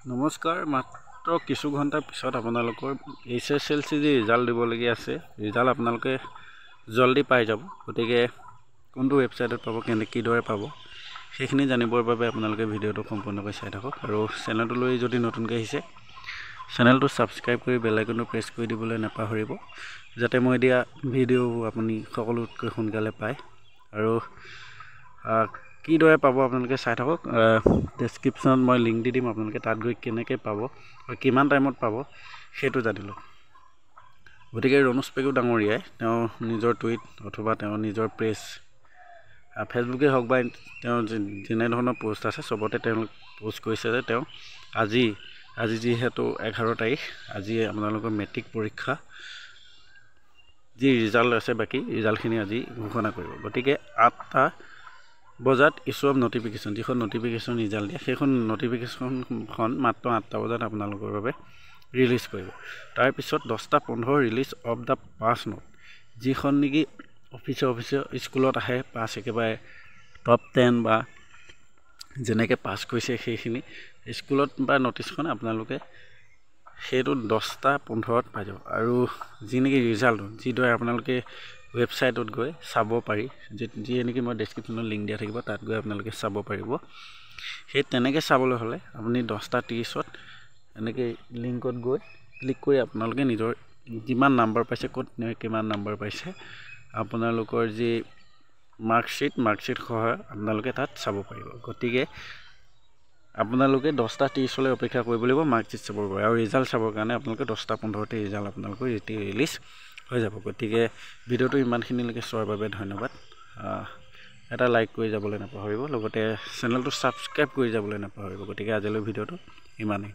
নমস্কাৰ মাত্ৰ কিছু ঘণ্টাৰ পিছত আপোনালোকৰ HSLC যি ৰিজাল্ট দিবলগীয়া আছে ৰিজাল্ট আপোনালোকে জলদি পাই যাব গতিকে কোনটো ৱেবছাইটত পাব কিদৰে পাব সেইখিনি জানিবৰ বাবে আপোনালোকে ভিডিঅ'টো সম্পূৰ্ণকৈ চাই থাকক আৰু চেনেলটোলৈ যদি নতুনকৈ আহিছে চেনেলটো সাবস্ক্ৰাইব কৰি বেল আইকনটো প্ৰেছ কৰি দিবলৈ নাপাহৰিব যাতে মই দিয়া ভিডিঅ' আপুনি সকলোতকৈ সোনকালে পায় আৰু কিদৰে পাব আপোনালোকে চাই থাকক ডেসক্ৰিপচনত মই লিংক দি দিম আপোনালোকে তাত গৈ কেনেকৈ পাব আৰু কিমান টাইমত পাব সেইটো জানি লওক গতিকে ৰণোজ পেগু ডাঙৰীয়াই তেওঁ নিজৰ টুইট অথবা তেওঁ নিজৰ প্ৰেছ ফেচবুকে হওক বা তেওঁ যেনে ধৰণৰ পোষ্ট আছে সবতে তেওঁ পোষ্ট কৰিছে যে তেওঁ আজি যিহেতু 11 তাৰিখ আজি আপোনালোকৰ মেট্ৰিক পৰীক্ষা যি ৰিজাল্ট আছে বাকি ৰিজাল্টখিনি আজি ঘোষণা কৰিব গতিকে 8টা বজাত ইছ্যু অফ নটিফিকেশ্যন যিখন নটিফিকেশ্যন ৰিজাল্ট দিয়ে সেইখন নটিফিকেশ্যনখন মাত্ৰ 8টা বজাত আপোনালোকৰ বাবে ৰিলিজ কৰিব তাৰ পিছত 10:15 release of the pass note যিখন নেকি অফিচিয়েল স্কুলত আহে পাছ একেবাৰে টপ 10 বা যেনেকৈ পাছ কৰিছে সেইখিনি স্কুলত বা নটিছখন আপোনালোকে সেইটো 10:15ত পাই যাব আৰু যি নেকি ৰিজাল্ট যিদৰে আপোনালোকে ৱেবছাইটত গৈ চাব পাৰি যি নেকি মই ডেসক্ৰিপচনত লিংক দিয়া থাকিব তাত গৈ আপোনালোকে চাব পাৰিব সেই তেনেকৈ চাবলৈ হ'লে আপুনি 10:30ত এনেকৈ লিংকত গৈ ক্লিক কৰি আপোনালোকে নিজৰ যিমান নাম্বাৰ পাইছে ক'ত কিমান নাম্বাৰ পাইছে আপোনালোকৰ যি মাৰ্কশ্বিট সহ আপোনালোকে তাত চাব পাৰিব গতিকে আপোনালোকে 10:30লৈ অপেক্ষা কৰিব লাগিব মাৰ্কশ্বিট চাবৰ বাবে আৰু ৰিজাল্ট চাবৰ কাৰণে আপোনালোকে 10:15তে ৰিজাল্ট আপোনালোকৰ ৰিলিজ হৈ যাব গতিকে ভিডিঅ'টো ইমানখিনিলৈকে চোৱাৰ বাবে ধন্যবাদ এটা লাইক কৰি যাবলৈ নাপাহৰিব লগতে চেনেলটো সাবস্ক্ৰাইব কৰি যাবলৈ নাপাহৰিব গতিকে আজিলৈ ভিডিঅ'টো ইমানেই